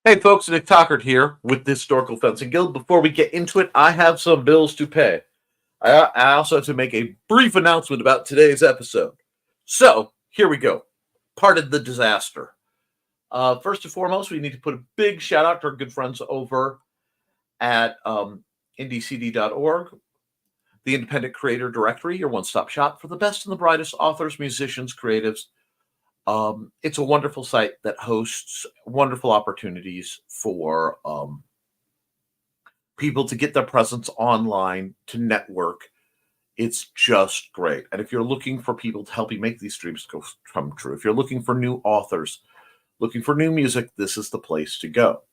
Hey folks, Nick Tockert here with the Historical Fencing Guild. Before we get into it, I have some bills to pay. I also have to make a brief announcement about today's episode. So, here we go. Pardon the disaster. First and foremost, we need to put a big shout out to our good friends over at IndieCD.org, the Independent Creator Directory, your one-stop shop for the best and the brightest authors, musicians, creatives. It's a wonderful site that hosts wonderful opportunities for people to get their presence online, to network. It's just great. And if you're looking for people to help you make these dreams come true, if you're looking for new authors, looking for new music, this is the place to go.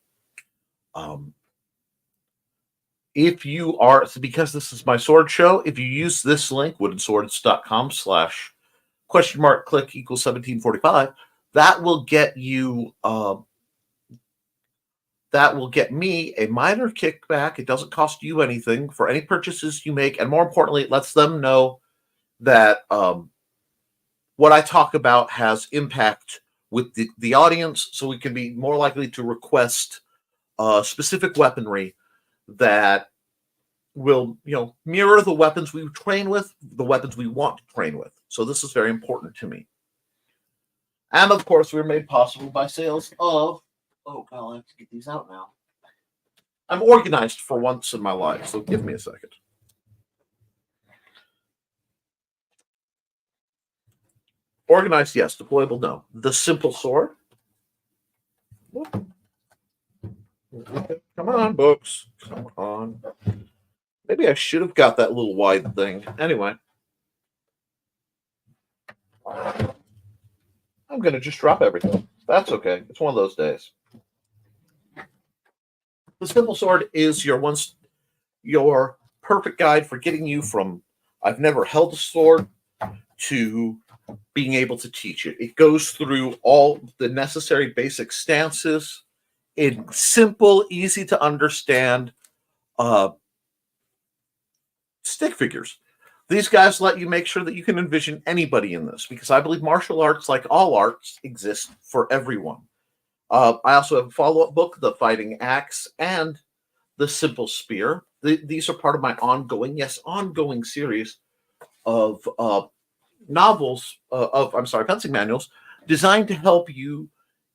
If you are, because this is my sword show, if you use this link, woodenswords.com/click equals 1745, that will get you that will get me a minor kickback. It doesn't cost you anything for any purchases you make, and more importantly, it lets them know that what I talk about has impact with the audience, so we can be more likely to request specific weaponry that will, mirror the weapons we train with, the weapons we want to train with. So this is very important to me. And of course, we're made possible by sales of, oh God, I have to get these out now. I'm organized for once in my life, so give me a second. Organized, yes. Deployable, no. The simple sword. Come on, books. Come on. Maybe I should have got that little wide thing. Anyway. I'm going to just drop everything. That's okay. It's one of those days. The simple sword is your perfect guide for getting you from I've never held a sword to being able to teach it. It goes through all the necessary basic stances in simple, easy to understand stick figures. These guys let you make sure that you can envision anybody in this, because I believe martial arts, like all arts, exist for everyone. I also have a follow-up book, The Fighting Axe and The Simple Spear. These are part of my ongoing series of fencing manuals designed to help you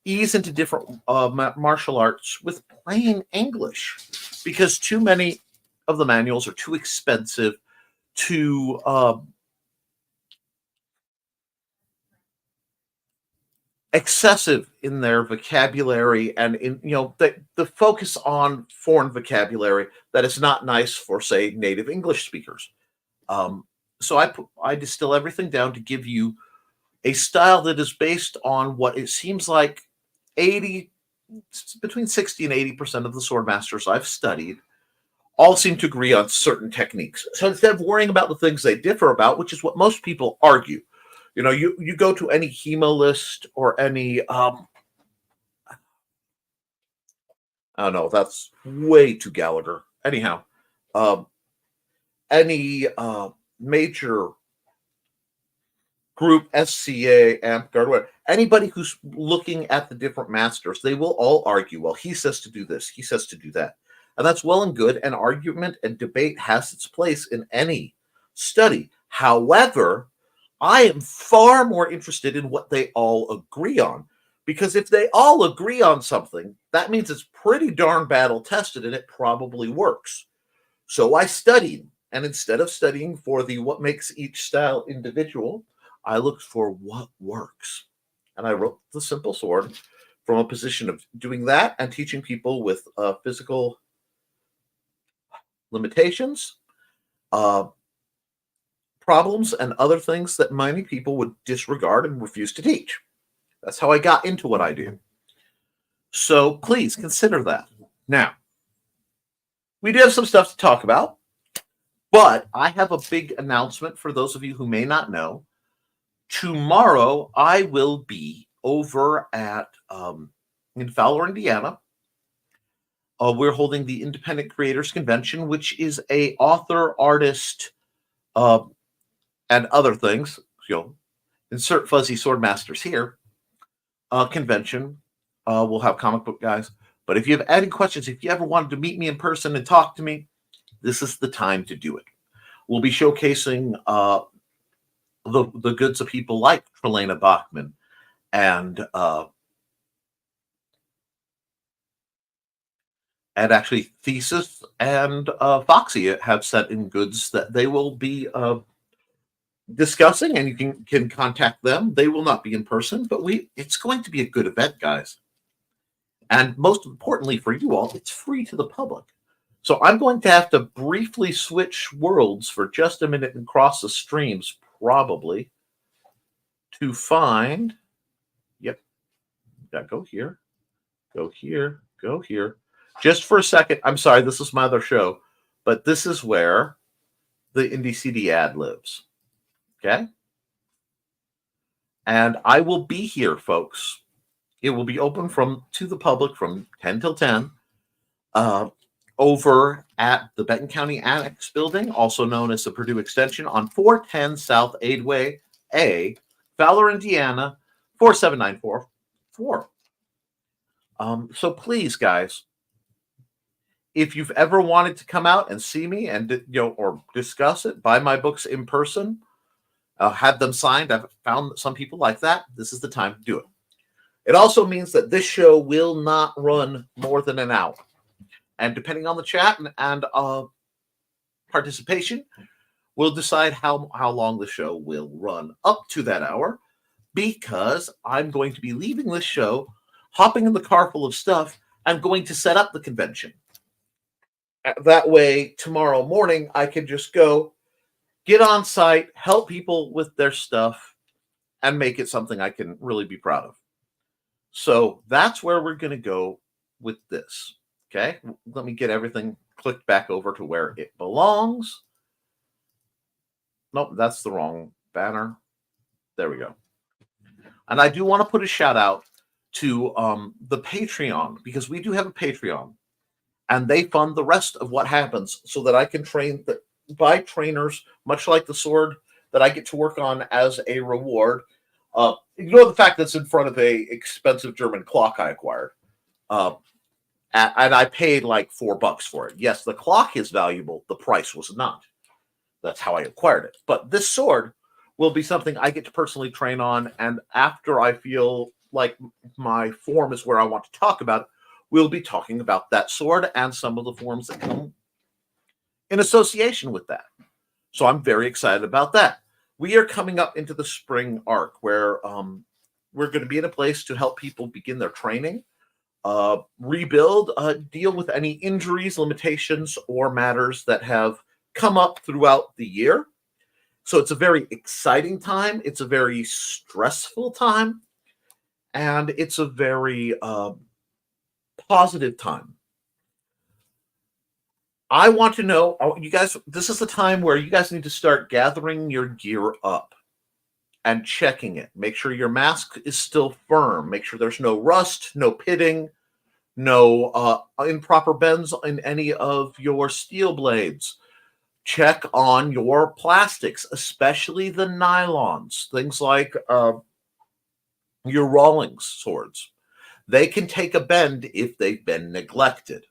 ease into different martial arts with plain English, because too many of the manuals are too expensive, too excessive in their vocabulary, and in the focus on foreign vocabulary that is not nice for, say, native English speakers. So I distill everything down to give you a style that is based on what it seems like between 60 and 80% of the sword masters I've studied all seem to agree on certain techniques. So instead of worrying about the things they differ about, which is what most people argue, you go to any Hemo list or any I don't know, that's way too Gallagher. Anyhow, any major group, SCA, AmpGuard, whatever, anybody who's looking at the different masters, they will all argue, well, he says to do this, he says to do that. And that's well and good, and argument and debate has its place in any study. However, I am far more interested in what they all agree on, because if they all agree on something, that means it's pretty darn battle tested and it probably works. So I studied, and instead of studying for what makes each style individual, I looked for what works. And I wrote The Simple Sword from a position of doing that and teaching people with physical limitations, problems, and other things that many people would disregard and refuse to teach. That's how I got into what I do. So please consider that. Now, we do have some stuff to talk about, but I have a big announcement for those of you who may not know. Tomorrow, I will be over at in Fowler, Indiana. We're holding the Independent Creators Convention, which is a author, artist, and other things. Insert fuzzy sword masters here. Convention. We'll have comic book guys. But if you have any questions, if you ever wanted to meet me in person and talk to me, this is the time to do it. We'll be showcasing the goods of people like Trelena Bachman and actually Thesis and Foxy have sent in goods that they will be discussing, and you can contact them. They will not be in person, but it's going to be a good event, guys. And most importantly for you all, it's free to the public. So I'm going to have to briefly switch worlds for just a minute and cross the streams, probably, to find, yep, go here, go here, go here. Just for a second, I'm sorry, this is my other show, but this is where the IndieCD ad lives. Okay? And I will be here, folks. It will be open to the public from 10 till 10 over at the Benton County Annex Building, also known as the Purdue Extension, on 410 South Aidway A, Fowler, Indiana, 47944. So please, guys, if you've ever wanted to come out and see me and or discuss it, buy my books in person, have them signed. I've found some people like that. This is the time to do it. It also means that this show will not run more than an hour. And depending on the chat and participation, we'll decide how long the show will run up to that hour, because I'm going to be leaving this show, hopping in the car full of stuff. I'm going to set up the convention. That way, tomorrow morning, I can just go, get on site, help people with their stuff, and make it something I can really be proud of. So that's where we're going to go with this. Okay, let me get everything clicked back over to where it belongs. Nope, that's the wrong banner. There we go. And I do want to put a shout out to the Patreon, because we do have a Patreon, and they fund the rest of what happens so that I can buy trainers, much like the sword that I get to work on as a reward. Ignore the fact that it's in front of a expensive German clock I acquired. And I paid like $4 for it. Yes, the clock is valuable. The price was not. That's how I acquired it. But this sword will be something I get to personally train on. And after I feel like my form is where I want to talk about it, we'll be talking about that sword and some of the forms that come in association with that. So I'm very excited about that. We are coming up into the spring arc where we're going to be in a place to help people begin their training, rebuild, deal with any injuries, limitations, or matters that have come up throughout the year. So it's a very exciting time. It's a very stressful time. And it's a very positive time. I want to know, you guys, this is the time where you guys need to start gathering your gear up and checking it. Make sure your mask is still firm. Make sure there's no rust, no pitting, no improper bends in any of your steel blades. Check on your plastics, especially the nylons, things like your Rawlings swords. They can take a bend if they've been neglected.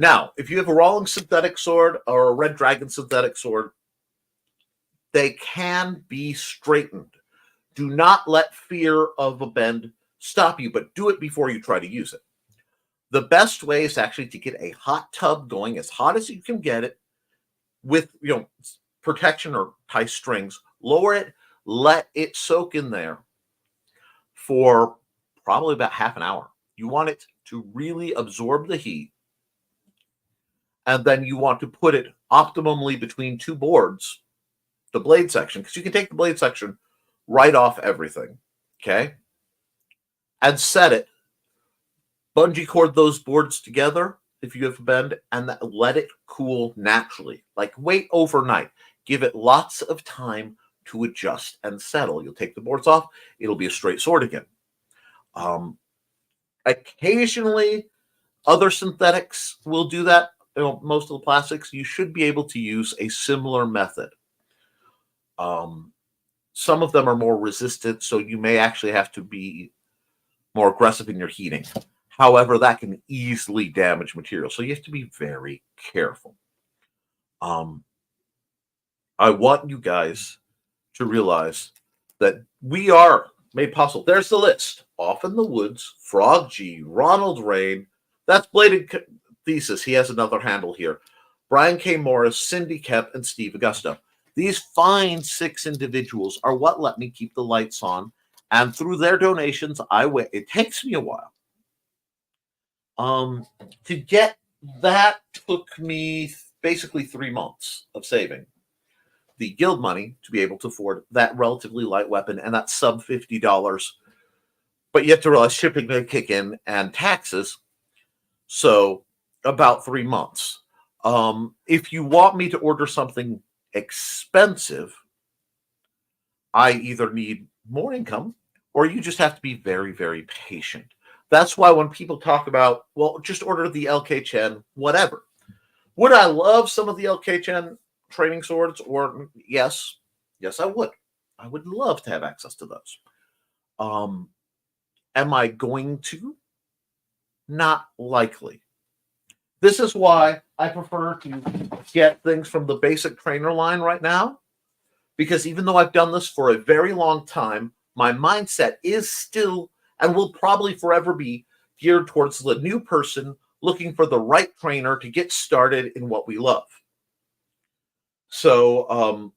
Now, if you have a Rawlings synthetic sword or a Red Dragon synthetic sword, they can be straightened. Do not let fear of a bend stop you, but do it before you try to use it. The best way is actually to get a hot tub going, as hot as you can get it, with protection or tie strings. Lower it, let it soak in there for probably about half an hour. You want it to really absorb the heat. And then you want to put it optimally between two boards, the blade section, because you can take the blade section right off everything, okay? And set it. Bungee cord those boards together if you have a bend, and let it cool naturally. Like wait overnight. Give it lots of time to adjust and settle. You'll take the boards off. It'll be a straight sword again. Occasionally, other synthetics will do that. Most of the plastics, you should be able to use a similar method. Some of them are more resistant, so you may actually have to be more aggressive in your heating. However, that can easily damage material, so you have to be very careful. I want you guys to realize that we are made possible. There's the list. Off in the Woods, Frog G, Ronald Rain. That's Bladed Thesis. He has another handle here. Brian K. Morris, Cindy Kep, and Steve Augusta. These fine 6 individuals are what let me keep the lights on. And through their donations, it takes me a while. To get that took me basically 3 months of saving the guild money to be able to afford that relatively light weapon and that sub $50. But you have to realize shipping may kick in and taxes. So about 3 months. If you want me to order something expensive, I either need more income or you just have to be very, very patient. That's why when people talk about, well, just order the LK Chen, whatever. Would I love some of the LK Chen training swords? Or yes, I would. I would love to have access to those. Am I going to? Not likely. This is why I prefer to get things from the basic trainer line right now, because even though I've done this for a very long time, my mindset is still and will probably forever be geared towards the new person looking for the right trainer to get started in what we love. So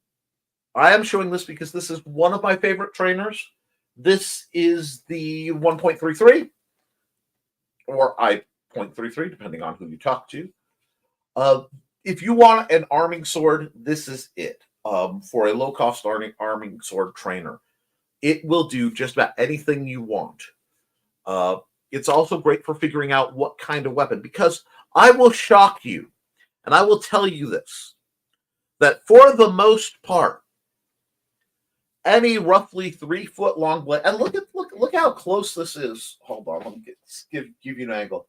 I am showing this because this is one of my favorite trainers. This is the 1.33 or I.33, depending on who you talk to. If you want an arming sword, this is it. For a low-cost arming sword trainer, it will do just about anything you want. It's also great for figuring out what kind of weapon, because I will shock you, and I will tell you this, that for the most part, any roughly 3 foot long blade, and look how close this is. Hold on, let me give you an angle.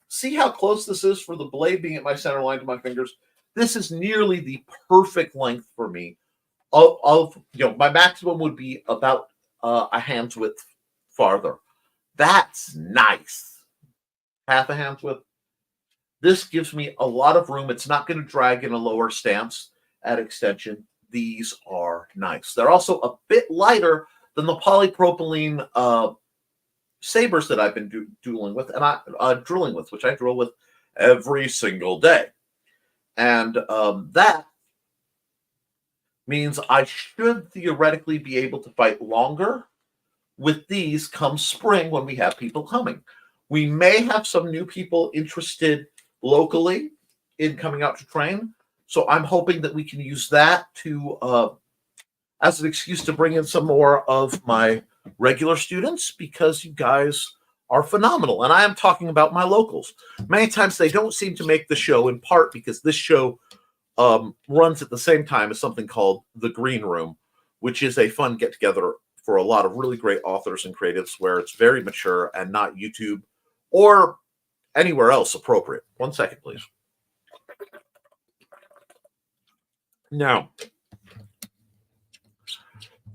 See how close this is for the blade being at my center line to my fingers? This is nearly the perfect length for me. My maximum would be about a hand's width farther. That's nice. Half a hand's width. This gives me a lot of room. It's not going to drag in a lower stance at extension. These are nice. They're also a bit lighter than the polypropylene sabers that I've been drilling with, which I drill with every single day. And that means I should theoretically be able to fight longer with these come spring when we have people coming. We may have some new people interested locally in coming out to train. So I'm hoping that we can use that to as an excuse to bring in some more of my regular students, because you guys are phenomenal. And I am talking about my locals. Many times they don't seem to make the show, in part because this show runs at the same time as something called The Green Room, which is a fun get-together for a lot of really great authors and creatives where it's very mature and not YouTube or anywhere else appropriate. 1 second, please. Now,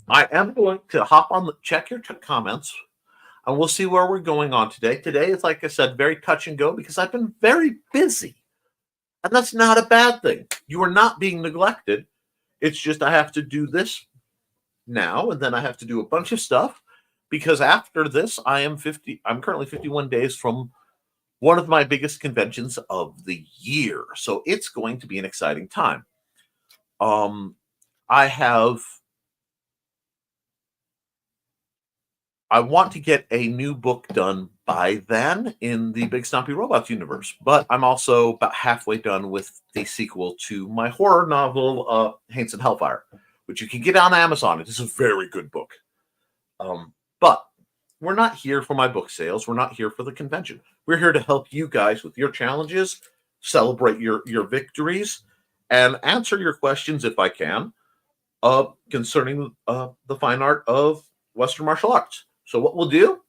I am going to hop on check your comments, and we'll see where we're going on today. Today is, like I said, very touch and go because I've been very busy. And that's not a bad thing. You are not being neglected. It's just I have to do this now, and then I have to do a bunch of stuff because after this, I'm currently 51 days from one of my biggest conventions of the year. So it's going to be an exciting time. I want to get a new book done by then in the Big Stompy Robots universe, but I'm also about halfway done with the sequel to my horror novel, Haints and Hellfire, which you can get on Amazon. It is a very good book. But we're not here for my book sales. We're not here for the convention. We're here to help you guys with your challenges, celebrate your victories, and answer your questions, if I can, concerning the fine art of Western martial arts. So what we'll do,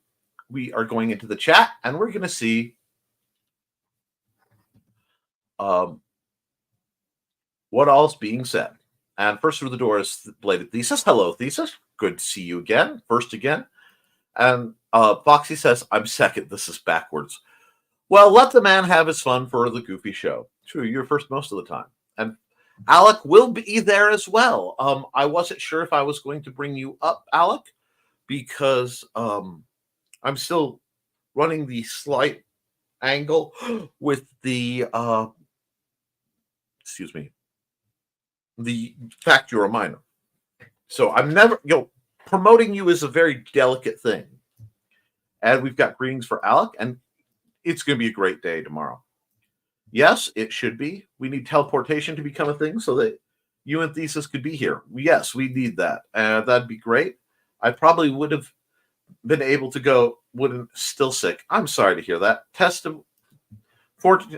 we are going into the chat, and we're going to see what all's being said. And first through the door is Bladed Thesis. Hello, Thesis. Good to see you again. First again. And Foxy says, I'm second. This is backwards. Well, let the man have his fun for the goofy show. True, you're first most of the time. And Alec will be there as well. I wasn't sure if I was going to bring you up, Alec, because I'm still running the slight angle with the the fact you're a minor. So I'm never, promoting you is a very delicate thing. And we've got greetings for Alec, and it's going to be a great day tomorrow. Yes, it should be. We need teleportation to become a thing so that you and Thesis could be here. Yes, we need that. That'd be great. I probably would have been able to go, still sick. I'm sorry to hear that.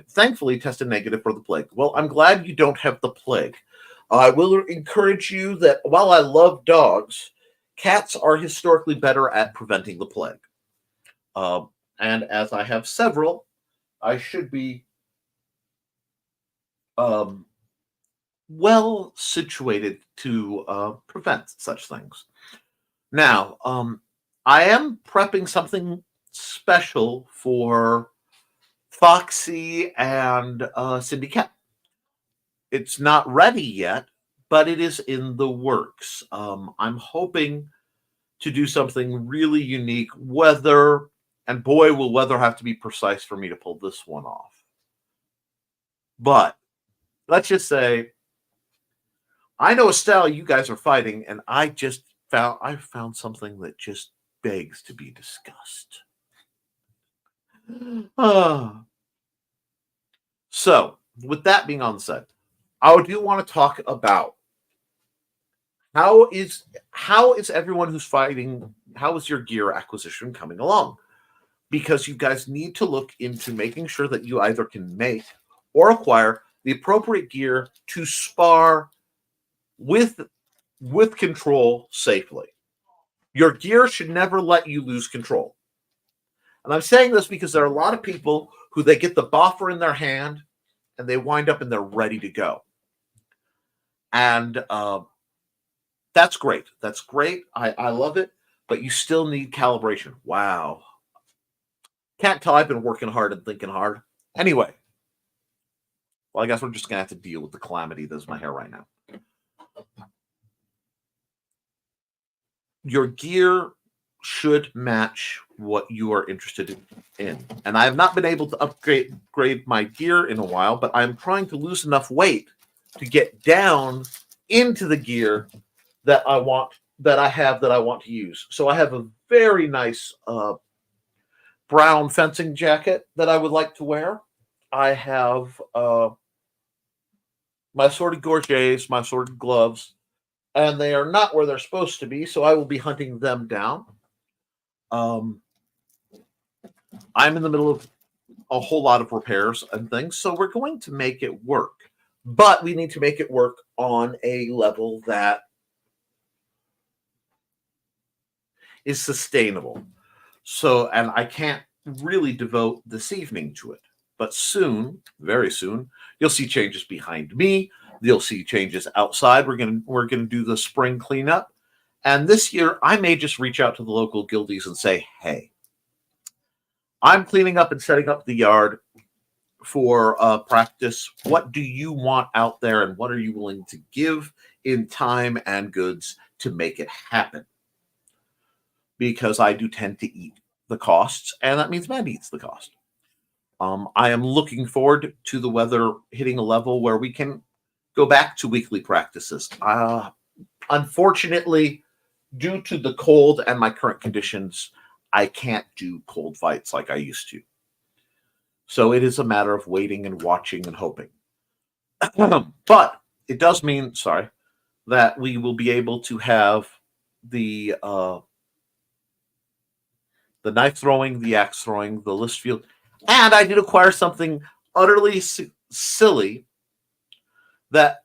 Thankfully tested negative for the plague. Well, I'm glad you don't have the plague. I will encourage you that while I love dogs, cats are historically better at preventing the plague. And as I have several, I should be well situated to prevent such things. Now, I am prepping something special for Foxy and Cindy Cat. It's not ready yet, but it is in the works. I'm hoping to do something really unique. And boy, will weather have to be precise for me to pull this one off. But let's just say, I know Estelle, you guys are fighting, and I found something that just begs to be discussed. So, with that being on said, I do want to talk about how is everyone who's fighting, how is your gear acquisition coming along? Because you guys need to look into making sure that you either can make or acquire the appropriate gear to spar with control safely. Your gear should never let you lose control. And I'm saying this because there are a lot of people who they get the boffer in their hand and they wind up and they're ready to go. And that's great. That's great. I love it. But you still need calibration. Wow. Can't tell I've been working hard and thinking hard. Anyway. Well, I guess we're just going to have to deal with the calamity that's my hair right now. Your gear should match what you are interested in. And I have not been able to upgrade my gear in a while, but I'm trying to lose enough weight to get down into the gear that I want to use. So I have a very nice brown fencing jacket that I would like to wear. I have my assorted gorgets, my assorted gloves, and they are not where they're supposed to be, so I will be hunting them down. I'm in the middle of a whole lot of repairs and things, so we're going to make it work. But we need to make it work on a level that is sustainable. So, and I can't really devote this evening to it. But soon, very soon, you'll see changes behind me. You'll see changes outside. We're gonna do the spring cleanup. And this year, I may just reach out to the local guildies and say, hey, I'm cleaning up and setting up the yard for practice. What do you want out there, and what are you willing to give in time and goods to make it happen? Because I do tend to eat the costs, and that means Matt eats the cost. I am looking forward to the weather hitting a level where we can go back to weekly practices. Unfortunately, due to the cold and my current conditions, I can't do cold fights like I used to. So it is a matter of waiting and watching and hoping. But it does mean, that we will be able to have the knife throwing, the axe throwing, the list field. And I did acquire something utterly silly that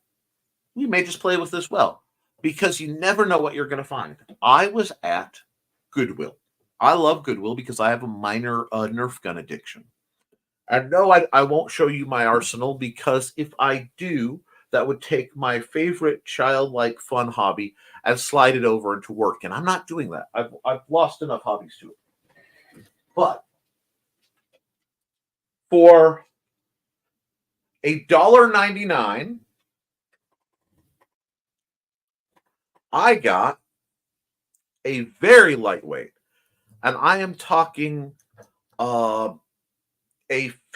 we may just play with as well, because you never know what you're going to find. I was at Goodwill. I love Goodwill because I have a minor Nerf gun addiction. And no, I won't show you my arsenal, because if I do, that would take my favorite childlike fun hobby and slide it over into work. And I'm not doing that. I've lost enough hobbies to it. But for $1.99, I got a very lightweight, and I am talking a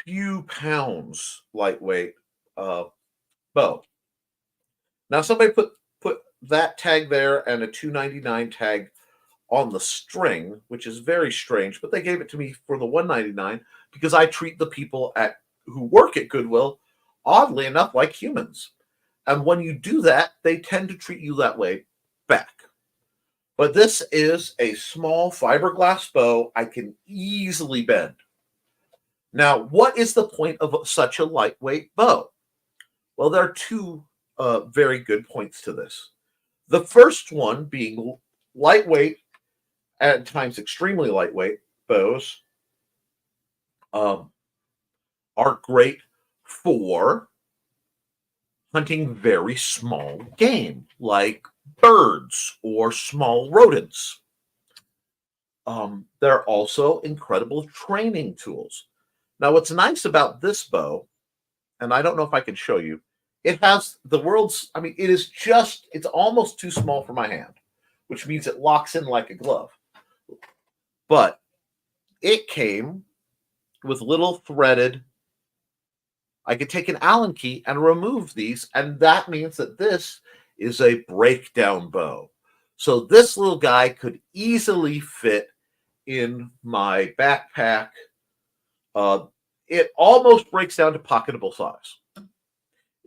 few pounds lightweight bow. Now somebody put that tag there and a $2.99 tag on the string, which is very strange, but they gave it to me for the $1.99 because I treat the people who work at Goodwill, oddly enough, like humans. And when you do that, they tend to treat you that way back. But this is a small fiberglass bow I can easily bend. Now, what is the point of such a lightweight bow? Well, there are two very good points to this. The first one being lightweight, at times extremely lightweight bows are great for hunting very small game, like birds or small rodents. They're also incredible training tools. Now, what's nice about this bow, and I don't know if I can show you, it has the world's, I mean, it's almost too small for my hand, which means it locks in like a glove. But it came with little threaded, I could take an Allen key and remove these, and that means that this is a breakdown bow. So this little guy could easily fit in my backpack. It almost breaks down to pocketable size.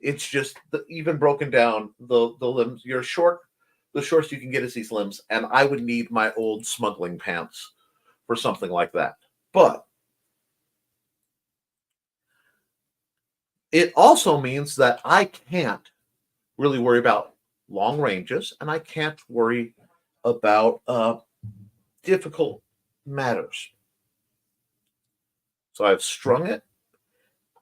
It's just even broken down, the limbs. The shortest you can get is these limbs, and I would need my old smuggling pants for something like that. But it also means that I can't really worry about long ranges, and I can't worry about difficult matters. So I've strung it.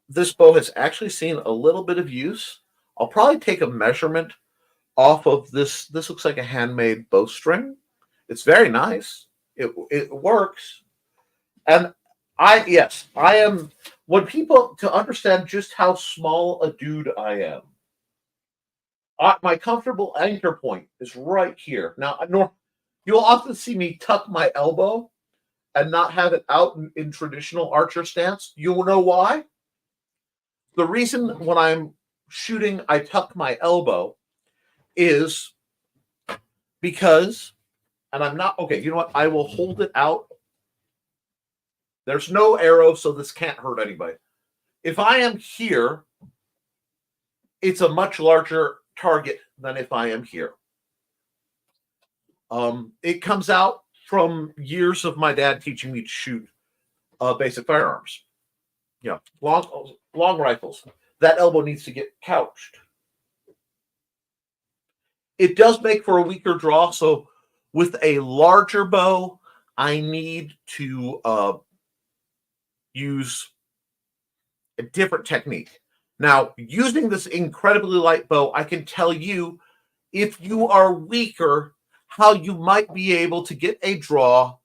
This bow has actually seen a little bit of use. I'll probably take a measurement off of this. This looks like a handmade bowstring. It's very nice. It works. And I am, when people, to understand just how small a dude I am, my comfortable anchor point is right here. Now, you'll often see me tuck my elbow and not have it out in traditional archer stance. You'll know why? The reason when I'm shooting, I tuck my elbow is because, and I'm not, okay, you know what? I will hold it out. There's no arrow, so this can't hurt anybody. If I am here, it's a much larger target than if I am here. It comes out from years of my dad teaching me to shoot basic firearms. Yeah, long rifles. That elbow needs to get couched. It does make for a weaker draw, so with a larger bow, I need to use a different technique. Now, using this incredibly light bow, I can tell you, if you are weaker, how you might be able to get a draw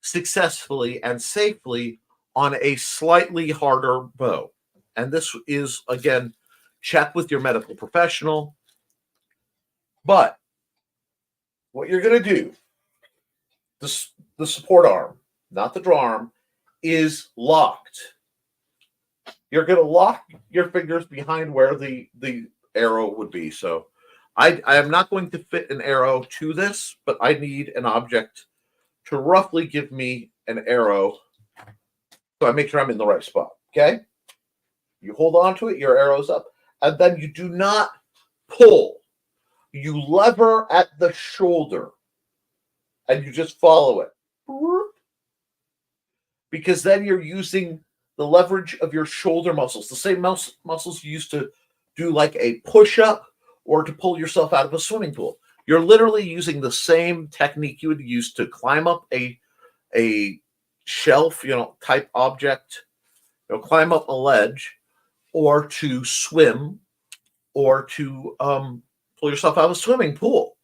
successfully and safely on a slightly harder bow. And this is, again, check with your medical professional. But what you're going to do, the support arm, not the draw arm, is locked. You're going to lock your fingers behind where the arrow would be. So I am not going to fit an arrow to this, but I need an object to roughly give me an arrow. So I make sure I'm in the right spot. Okay? You hold on to it, your arrow's up, and then you do not pull. You lever at the shoulder, and you just follow it. Because then you're using the leverage of your shoulder muscles, the same muscles you used to do like a push-up or to pull yourself out of a swimming pool. You're literally using the same technique you would use to climb up a shelf, type object, climb up a ledge, or to swim, or to pull yourself out of a swimming pool.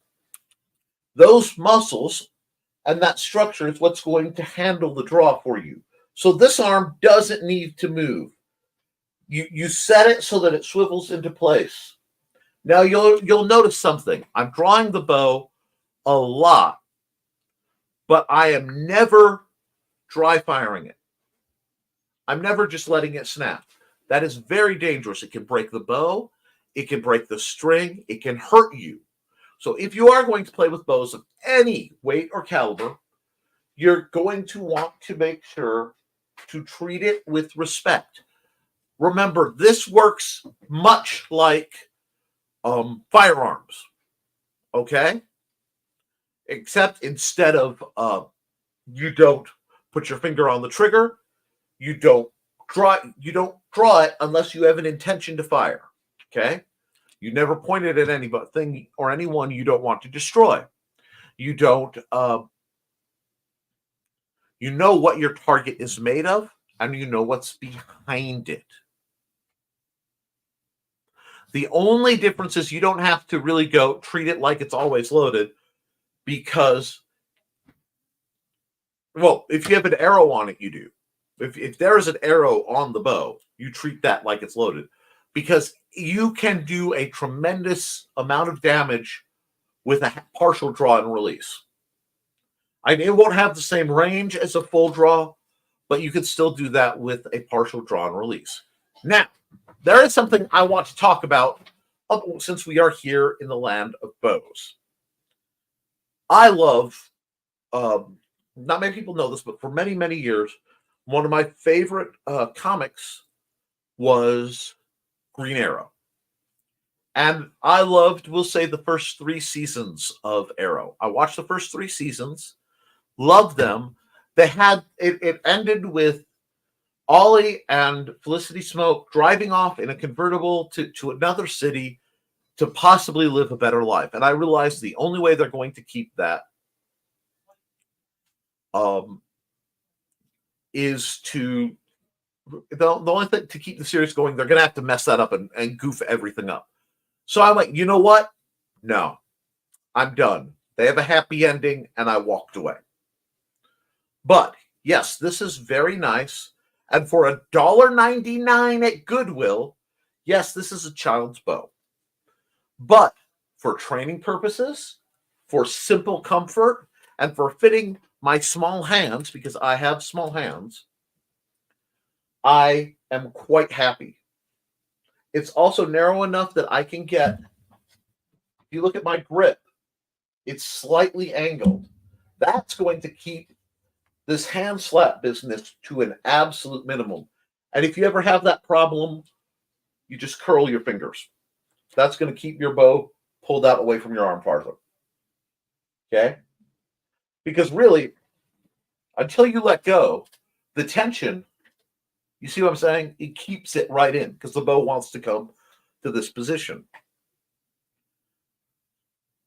Those muscles And that structure is what's going to handle the draw for you. So this arm doesn't need to move. You set it so that it swivels into place. Now you'll notice something. I'm drawing the bow a lot, but I am never dry firing it. I'm never just letting it snap. That is very dangerous. It can break the bow. It can break the string. It can hurt you. So if you are going to play with bows of any weight or caliber, you're going to want to make sure to treat it with respect. Remember, this works much like firearms, okay? Except instead of you don't put your finger on the trigger, you don't draw it unless you have an intention to fire, okay? You never point it at anything or anyone you don't want to destroy. You don't, you know what your target is made of, and you know what's behind it. The only difference is you don't have to really go treat it like it's always loaded, because, well, if you have an arrow on it, you do. If there is an arrow on the bow, you treat that like it's loaded, because you can do a tremendous amount of damage with a partial draw and release. I mean, it won't have the same range as a full draw, but you can still do that with a partial draw and release. Now, there is something I want to talk about since we are here in the land of bows. I love, not many people know this, but for many, many years, one of my favorite comics was Green Arrow. And I loved, we'll say, the first 3 seasons of Arrow. I watched the first 3 seasons, loved them. They had, it ended with Ollie and Felicity Smoke driving off in a convertible to another city to possibly live a better life. And I realized the only way they're going to keep that is to, the only thing to keep the series going, they're going to have to mess that up and goof everything up. So I'm like, you know what? No, I'm done. They have a happy ending, and I walked away. But yes, this is very nice. And for $1.99 at Goodwill, yes, this is a child's bow. But for training purposes, for simple comfort, and for fitting my small hands, because I have small hands, I am quite happy. It's also narrow enough that I can get, if you look at my grip, it's slightly angled. That's going to keep this hand slap business to an absolute minimum. And if you ever have that problem, you just curl your fingers. That's going to keep your bow pulled out away from your arm farther. Okay? Because really, until you let go, the tension, you see what I'm saying? It keeps it right in because the bow wants to come to this position.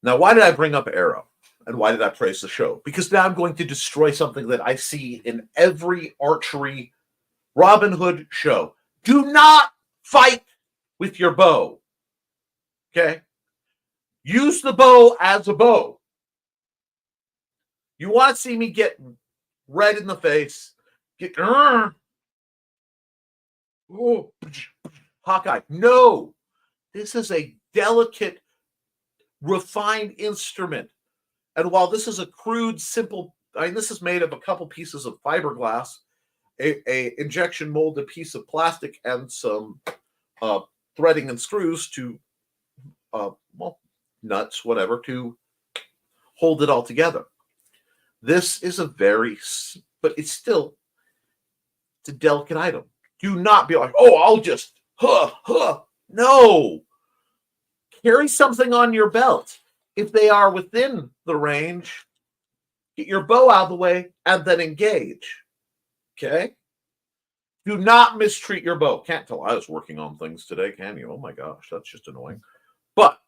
Now, why did I bring up Arrow? And why did I praise the show? Because now I'm going to destroy something that I see in every archery Robin Hood show. Do not fight with your bow. Okay? Use the bow as a bow. You want to see me get red in the face, get Hawkeye. No, this is a delicate, refined instrument. And while this is a crude, simple, I mean, this is made of a couple pieces of fiberglass, a injection molded piece of plastic, and some threading and screws to, well, nuts, whatever, to hold it all together. This is a very, but it's still, it's a delicate item. Do not be like, oh, I'll just, No. Carry something on your belt. If they are within the range, get your bow out of the way and then engage. Okay? Do not mistreat your bow. Can't tell I was working on things today, can you? Oh my gosh, that's just annoying. But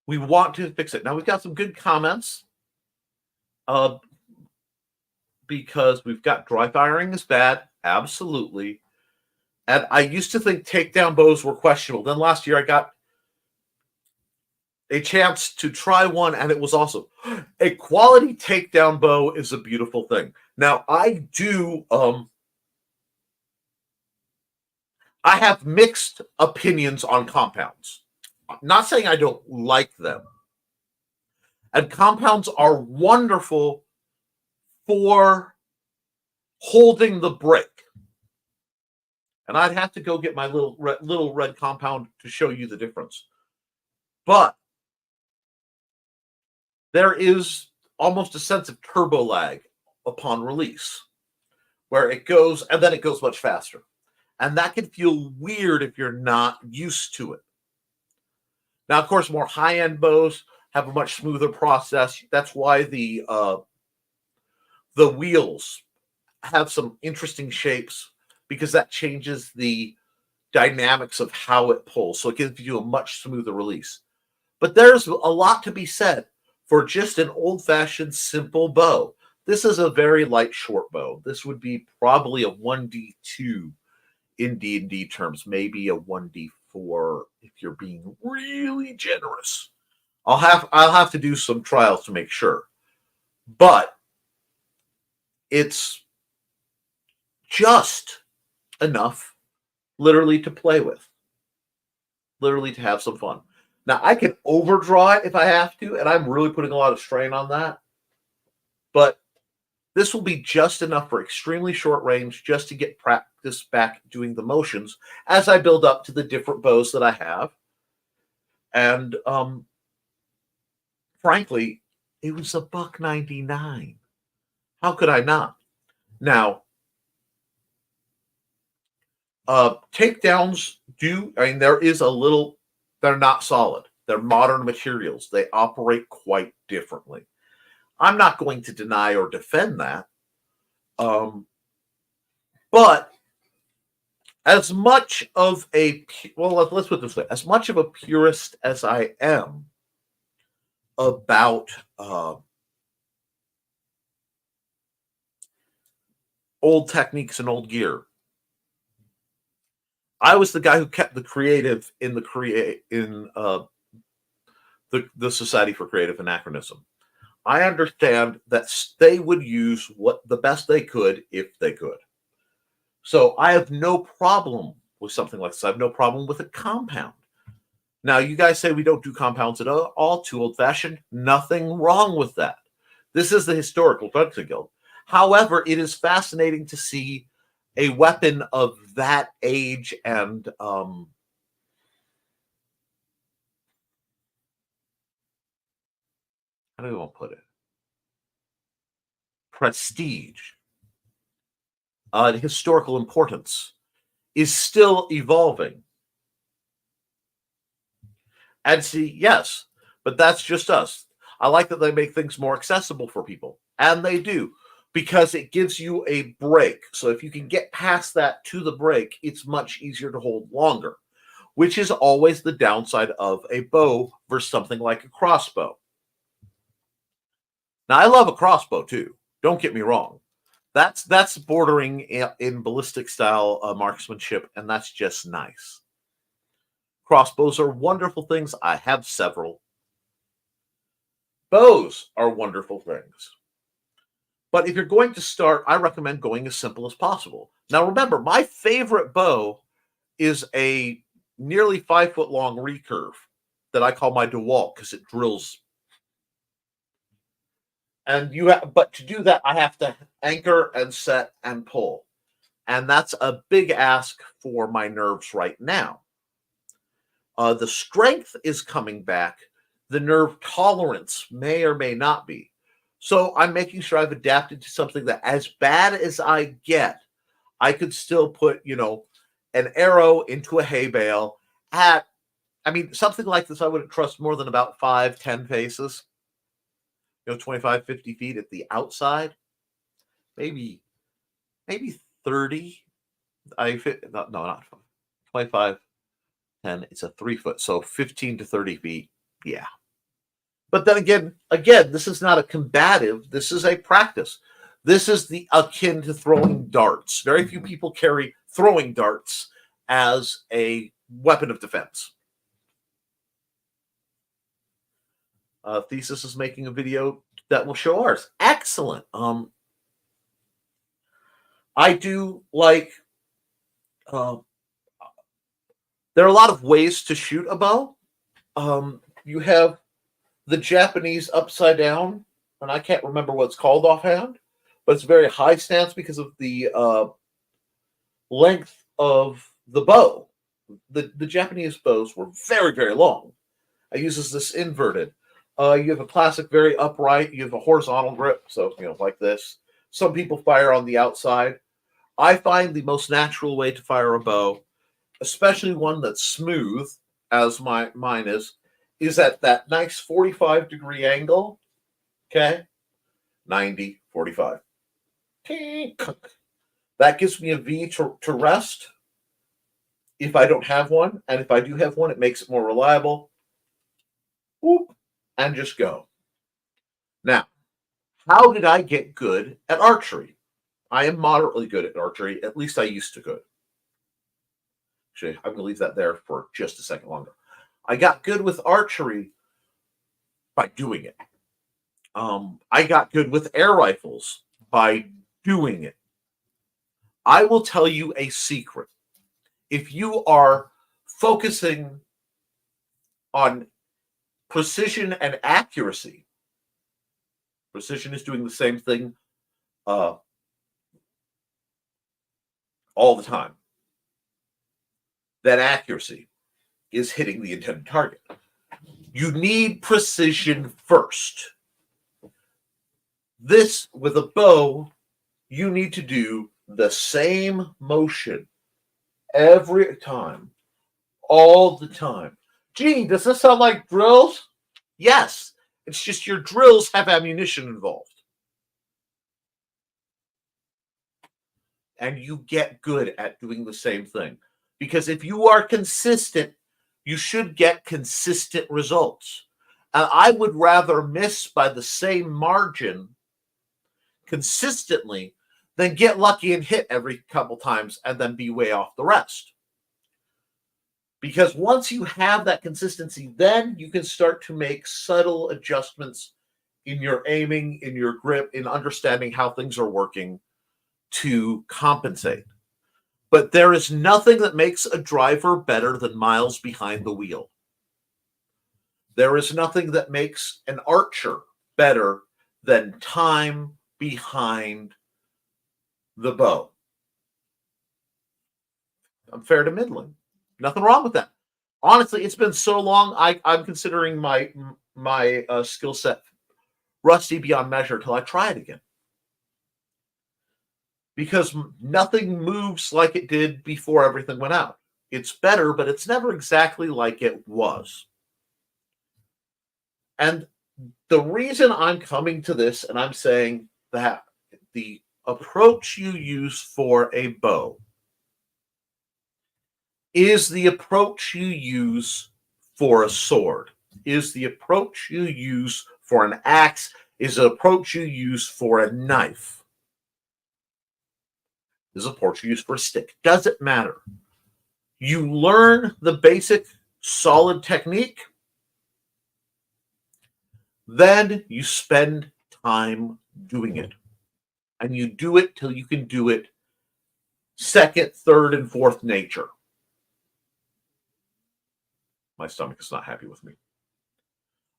we want to fix it. Now, we've got some good comments. Because we've got dry firing is bad. Absolutely. And I used to think takedown bows were questionable. Then last year I got a chance to try one, and it was awesome. A quality takedown bow is a beautiful thing. Now, I have mixed opinions on compounds. Not saying I don't like them. And compounds are wonderful for holding the break. And I'd have to go get my little red compound to show you the difference. But there is almost a sense of turbo lag upon release, where it goes, and then it goes much faster. And that can feel weird if you're not used to it. Now, of course, more high-end bows have a much smoother process. That's why the wheels have some interesting shapes, because that changes the dynamics of how it pulls. So it gives you a much smoother release. But there's a lot to be said for just an old-fashioned simple bow. This is a very light short bow. This would be probably a 1D2 in D&D terms, maybe a 1D4 if you're being really generous. I'll have to do some trials to make sure. But it's just enough literally to play with. Literally to have some fun. Now, I can overdraw it if I have to, and I'm really putting a lot of strain on that. But this will be just enough for extremely short range, just to get practice back doing the motions as I build up to the different bows that I have. And frankly, it was $1.99. How could I not? Now, takedowns there is a little, they're not solid. They're modern materials. They operate quite differently. I'm not going to deny or defend that. But as much of let's put it this way, as much of a purist as I am about old techniques and old gear, I was the guy who kept the creative in the Society for Creative Anachronism. I understand that they would use what the best they could if they could. So I have no problem with something like this. I have no problem with a compound. Now, you guys say we don't do compounds at all, too old-fashioned. Nothing wrong with that. This is the historical Fencing Guild. However, it is fascinating to see a weapon of that age and how do we want to put it? Prestige, historical importance, is still evolving. And see, yes, but that's just us. I like that they make things more accessible for people, and they do, because it gives you a break. So if you can get past that to the break, it's much easier to hold longer, which is always the downside of a bow versus something like a crossbow. Now, I love a crossbow too. Don't get me wrong. That's bordering in ballistic style marksmanship, and that's just nice. Crossbows are wonderful things. I have several. Bows are wonderful things. But if you're going to start, I recommend going as simple as possible. Now, remember, my favorite bow is a nearly 5-foot long recurve that I call my DeWalt because it drills. And but to do that, I have to anchor and set and pull. And that's a big ask for my nerves right now. The strength is coming back. The nerve tolerance may or may not be. So I'm making sure I've adapted to something that, as bad as I get, I could still put, an arrow into a hay bale something like this I wouldn't trust more than about 5-10 paces. 25-50 feet at the outside. Maybe 30. Not 25, 10. It's a 3-foot, so 15 to 30 feet. Yeah. But then again, this is not a combative. This is a practice. This is akin to throwing darts. Very few people carry throwing darts as a weapon of defense. Thesis is making a video that will show ours. Excellent. I do like. Uh, there are a lot of ways to shoot a bow. You have the Japanese upside down, and I can't remember what it's called offhand, but it's a very high stance because of the length of the bow. The Japanese bows were very, very long. It uses this inverted. You have a classic, very upright. You have a horizontal grip, so like this. Some people fire on the outside. I find the most natural way to fire a bow, especially one that's smooth, as mine is at that nice 45-degree angle. Okay, 90, 45. That gives me a V to rest if I don't have one, and if I do have one, it makes it more reliable. Whoop, and just go. Now, how did I get good at archery? I am moderately good at archery. At least I used to good. Actually, I'm going to leave that there for just a second longer. I got good with archery by doing it. I got good with air rifles by doing it. I will tell you a secret. If you are focusing on precision and accuracy, precision is doing the same thing all the time. That accuracy is hitting the intended target. You need precision first. This, with a bow, you need to do the same motion every time, all the time. Gee, does this sound like drills? Yes. It's just your drills have ammunition involved. And you get good at doing the same thing. Because if you are consistent, you should get consistent results. And I would rather miss by the same margin consistently than get lucky and hit every couple times and then be way off the rest. Because once you have that consistency, then you can start to make subtle adjustments in your aiming, in your grip, in understanding how things are working to compensate. But there is nothing that makes a driver better than miles behind the wheel. There is nothing that makes an archer better than time behind the bow. I'm fair to middling. Nothing wrong with that. Honestly, it's been so long, I'm considering my skill set rusty beyond measure till I try it again. Because nothing moves like it did before everything went out. It's better, but it's never exactly like it was. And the reason I'm coming to this and I'm saying that the approach you use for a bow is the approach you use for a sword, is the approach you use for an axe, is the approach you use for a knife. Is a approach you use for a stick. Doesn't matter. You learn the basic solid technique, then you spend time doing it. And you do it till you can do it second, third, and fourth nature. My stomach is not happy with me.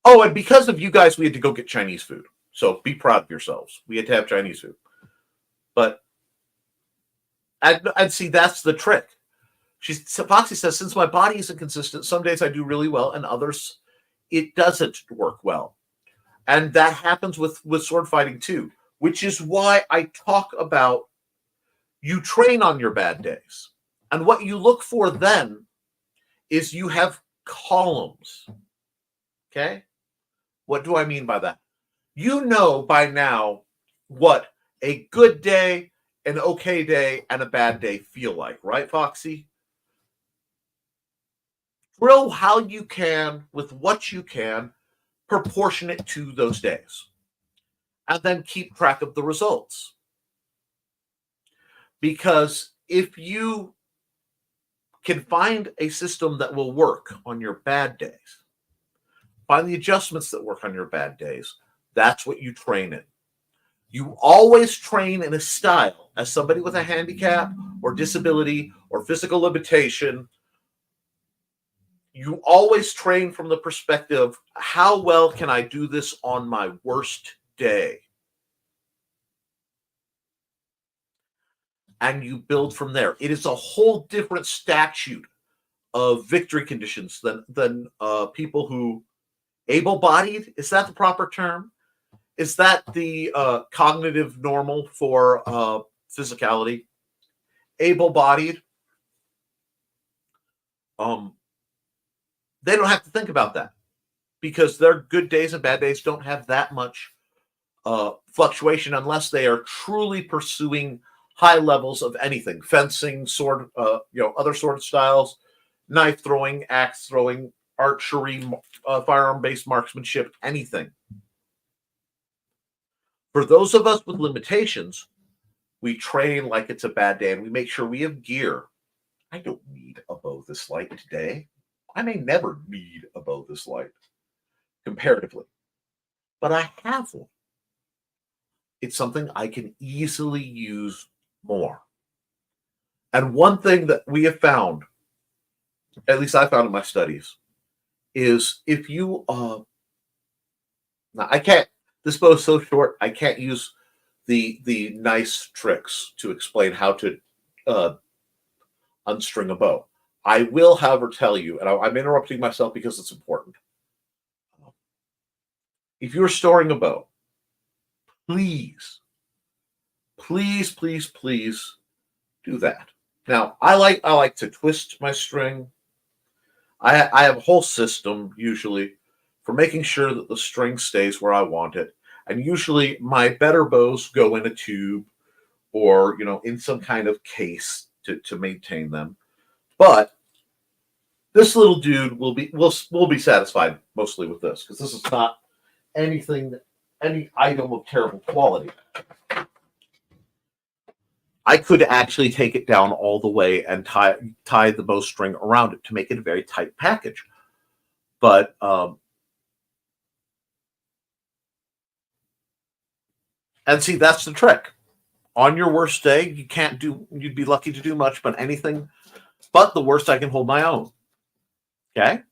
Oh, and because of you guys, we had to go get Chinese food. So be proud of yourselves. We had to have Chinese food. But and see, that's the trick. Foxy says, since my body isn't consistent, some days I do really well, and others it doesn't work well. And that happens with sword fighting too, which is why I talk about you train on your bad days. And what you look for then is you have columns. Okay? What do I mean by that? You know by now what a good day, an okay day, and a bad day feel like, right, Foxy? Drill how you can with what you can, proportionate to those days. And then keep track of the results. Because if you can find a system that will work on your bad days, Find the adjustments that work on your bad days. That's what you train in. You always train in a style as somebody with a handicap or disability or physical limitation. You always train from the perspective, how well can I do this on my worst day? And you build from there. It is a whole different statute of victory conditions than people who able-bodied. Is that the proper term? Is that the cognitive normal for physicality? Able-bodied. They don't have to think about that because their good days and bad days don't have that much fluctuation unless they are truly pursuing high levels of anything: fencing, sword, other sword styles, knife throwing, axe throwing, archery, firearm-based marksmanship, anything. For those of us with limitations, we train like it's a bad day, and we make sure we have gear. I don't need a bow this light today. I may never need a bow this light, comparatively. But I have one. It's something I can easily use more. And one thing that we have found, at least I found in my studies, is if you now I can't, this bow is so short I can't use the nice tricks to explain how to unstring a bow. I will, however, tell you, and I'm interrupting myself because it's important. If you're storing a bow, please do that. Now, I like to twist my string. I have a whole system usually for making sure that the string stays where I want it. And usually my better bows go in a tube or, in some kind of case to maintain them. But this little dude will be satisfied mostly with this, because this is not any item of terrible quality. I could actually take it down all the way and tie the bowstring around it to make it a very tight package. But and see, that's the trick. On your worst day, you'd be lucky to do much, but anything but the worst, I can hold my own. Okay?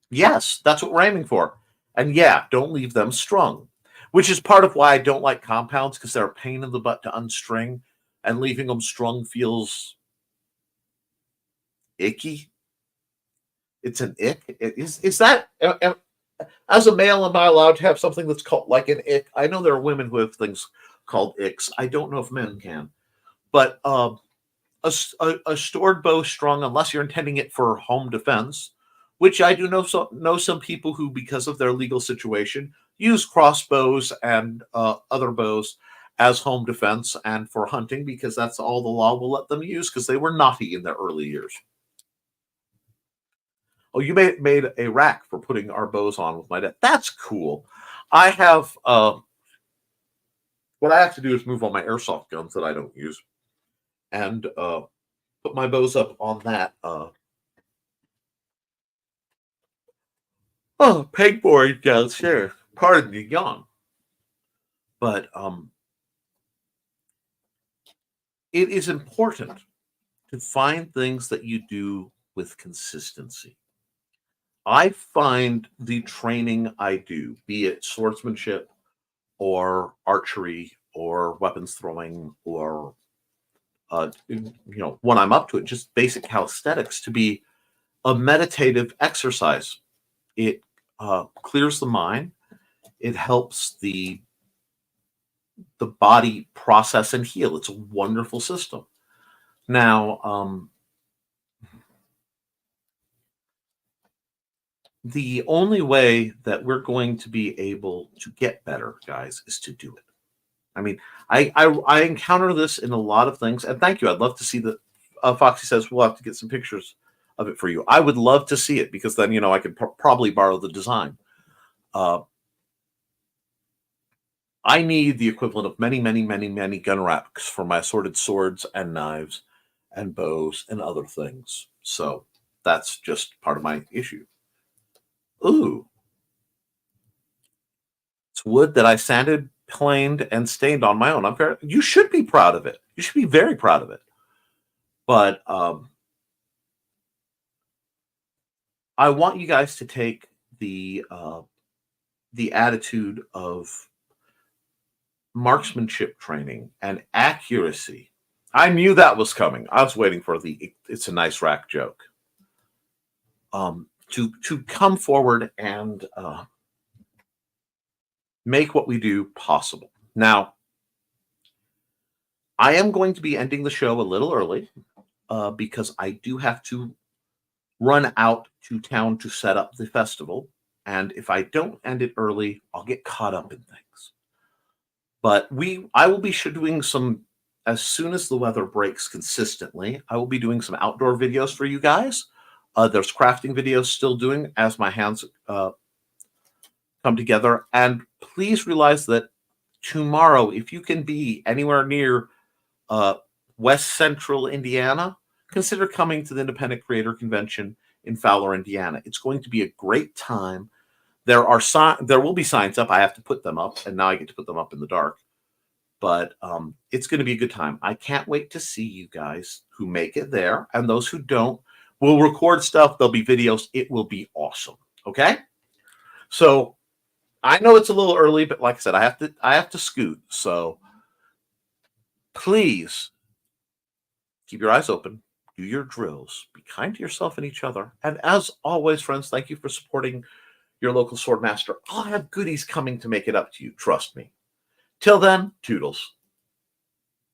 Yes, that's what we're aiming for. And yeah, don't leave them strung, which is part of why I don't like compounds, because they're a pain in the butt to unstring, and leaving them strung feels icky. It's an ick. Is that, as a male, am I allowed to have something that's called like an ick? I know there are women who have things called icks. I don't know if men can. But a stored bow strung, unless you're intending it for home defense, which I do know some people who, because of their legal situation, use crossbows and other bows as home defense and for hunting, because that's all the law will let them use, because they were naughty in their early years. Oh, you made a rack for putting our bows on with my dad. That's cool. I have what I have to do is move all my airsoft guns that I don't use, and put my bows up on that pegboard downstairs. Pardon the yawn. But it is important to find things that you do with consistency. I find the training I do, be it swordsmanship or archery or weapons throwing or when I'm up to it, just basic calisthenics, to be a meditative exercise. It clears the mind. It helps the body process and heal. It's a wonderful system. Now, the only way that we're going to be able to get better, guys, is to do it. I mean, I encounter this in a lot of things, and thank you. I'd love to see the Foxy says we'll have to get some pictures of it for you. I would love to see it, because then I could probably borrow the design. I need the equivalent of many gun racks for my assorted swords and knives and bows and other things. So that's just part of my issue. Ooh, wood that I sanded, planed, and stained on my own. You should be proud of it. You should be very proud of it. But I want you guys to take the attitude of marksmanship training and accuracy. I knew that was coming. I was waiting for the "it's a nice rack" joke. To come forward and make what we do possible. Now, I am going to be ending the show a little early because I do have to run out to town to set up the festival. And if I don't end it early, I'll get caught up in things. But I will be doing some, as soon as the weather breaks consistently, I will be doing some outdoor videos for you guys. There's crafting videos still doing as my hands come together. And please realize that tomorrow, if you can be anywhere near West Central Indiana, consider coming to the Independent Creator Convention in Fowler, Indiana. It's going to be a great time. There will be signs up. I have to put them up, and now I get to put them up in the dark. But it's going to be a good time. I can't wait to see you guys who make it there, and those who don't. We'll record stuff. There'll be videos. It will be awesome. Okay? So I know it's a little early, but like I said, I have to scoot. So please keep your eyes open. Do your drills. Be kind to yourself and each other. And as always, friends, thank you for supporting your local swordmaster. I'll have goodies coming to make it up to you. Trust me. Till then, toodles.